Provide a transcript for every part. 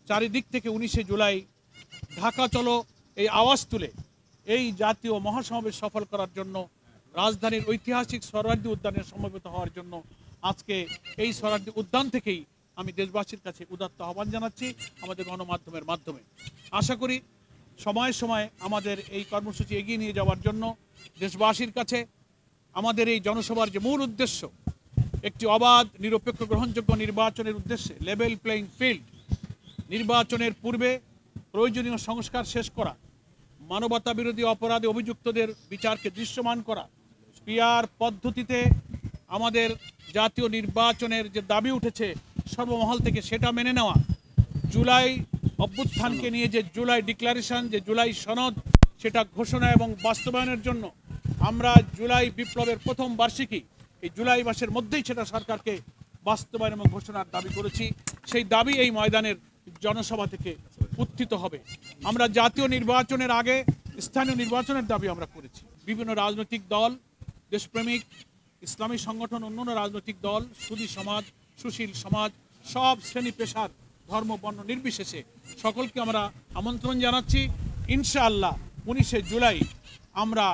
চারিদিক থেকে 19শে জুলাই ঢাকা চলো এই আওয়াজ তুলে এই জাতীয় মহাসমাবেশ সফল করার জন্য রাজধানীর ঐতিহাসিক সোহরাওয়ার্দী উদ্যানে সমবেত হওয়ার জন্য আজকে এই সোহরাওয়ার্দী উদ্যান থেকেই আমি দেশবাসীর কাছে উদাত্ত আহ্বান জানাচ্ছি আমাদের গণমাধ্যমের মাধ্যমে। আশা করি সময়ে সময়ে আমাদের এই কর্মসূচি এগিয়ে নিয়ে যাওয়ার জন্য দেশবাসীর কাছে আমাদের এই জনসভার যে মূল উদ্দেশ্য একটি অবাধ নিরপেক্ষ গ্রহণযোগ্য নির্বাচনের উদ্দেশ্যে লেভেল প্লেইং ফিল্ড, নির্বাচনের পূর্বে প্রয়োজনীয় সংস্কার শেষ করা, মানবতা বিরোধী অপরাধে অভিযুক্তদের বিচারকে দৃশ্যমান করা, পিআর পদ্ধতিতে আমাদের জাতীয় নির্বাচনের যে দাবি উঠেছে সর্বমহল থেকে সেটা মেনে নেওয়া, জুলাই অভ্যুত্থানকে নিয়ে যে জুলাই ডিক্লারেশন, যে জুলাই সনদ সেটা ঘোষণা এবং বাস্তবায়নের জন্য আমরা জুলাই বিপ্লবের প্রথম বার্ষিকী এই জুলাই মাসের মধ্যেই সেটা সরকারকে বাস্তবায়ন এবং ঘোষণার দাবি করেছি। সেই দাবি এই ময়দানের জনসভা থেকে উত্থিত হবে। আমরা জাতীয় নির্বাচনের আগে স্থানীয় নির্বাচনের দাবি আমরা করেছি। বিভিন্ন রাজনৈতিক দল, দেশপ্রেমিক ইসলামী সংগঠন, অন্যান্য রাজনৈতিক দল, সুধী সমাজ, সুশীল সমাজ, সব শ্রেণী পেশার ধর্ম বর্ণ নির্বিশেষে সকলকে আমরা আমন্ত্রণ জানাচ্ছি। ইনশাআল্লাহ 19শে জুলাই আমরা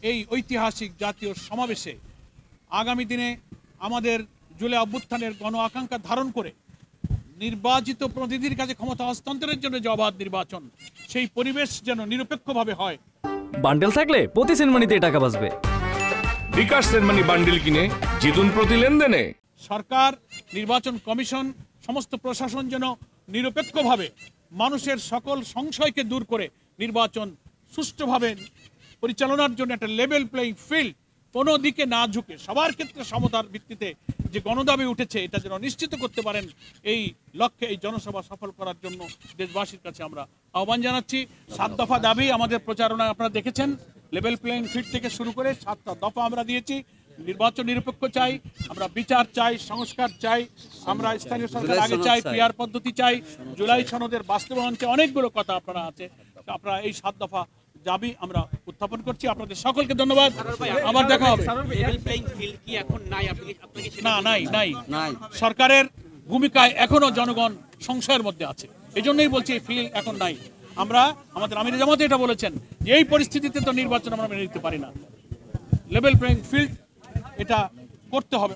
এই ঐতিহাসিক জাতীয় সমাবেশে আগামী দিনে আমাদের জুলাই অভ্যুত্থানের গণ আকাঙ্ক্ষা ধারণ করে নির্বাচিত প্রতিনিধির কাছে ক্ষমতা হস্তান্তরের জন্য যে অবাধ নির্বাচন, সেই পরিবেশ যেন নিরপেক্ষভাবে হয়। বান্ডেল থাকলে প্রতি সেনমানিতে টাকা বাঁচবে। বিকাশ সেনমানি বান্ডেল কিনে জিতুন প্রতি লেনদেনে। সরকার, নির্বাচন কমিশন, সমস্ত প্রশাসন যেন নিরপেক্ষভাবে মানুষের সকল সংশয়কে দূর করে নির্বাচন সুষ্ঠুভাবে পরিচালনার জন্য একটা লেভেল প্লেইং ফিল্ড, কোনো দিকে না ঝুঁকে সবার ক্ষেত্রে সমতার ভিত্তিতে যে গণদাবি উঠেছে এটা যেন নিশ্চিত করতে পারেন, এই লক্ষ্যে এই জনসভা সফল করার জন্য দেশবাসীর কাছে আমরা আহ্বান জানাচ্ছি। 7 দফা দাবি আমাদের প্রচারণায় আপনারা দেখেছেন। লেভেল প্লেইং ফিল্ড থেকে শুরু করে 7টা দফা আমরা দিয়েছি। নির্বাচন নিরপেক্ষ চাই, আমরা বিচার চাই, সংস্কার চাই, আমরা স্থানীয় সরকার আগে চাই, পিআর পদ্ধতি চাই, জুলাই সনদের বাস্তবায়ন চাই, অনেকগুলো কথা আপনারা আছে। আপনারা এই 7 দফা দাবি আমরা উত্থাপন করছি। আপনাদের সকলকে ধন্যবাদ। আবার দেখা হবে। না, নাই। সরকারের ভূমিকায় এখনো জনগণ সংশয়ের মধ্যে আছে, এই জন্যই বলছি এই ফিল্ড এখন নাই। আমরা আমাদের আমির জামাত এটা বলেছেন যে এই পরিস্থিতিতে তো নির্বাচন আমরা মেনে নিতে পারি না, লেভেল প্লেইং ফিল্ড এটা করতে হবে।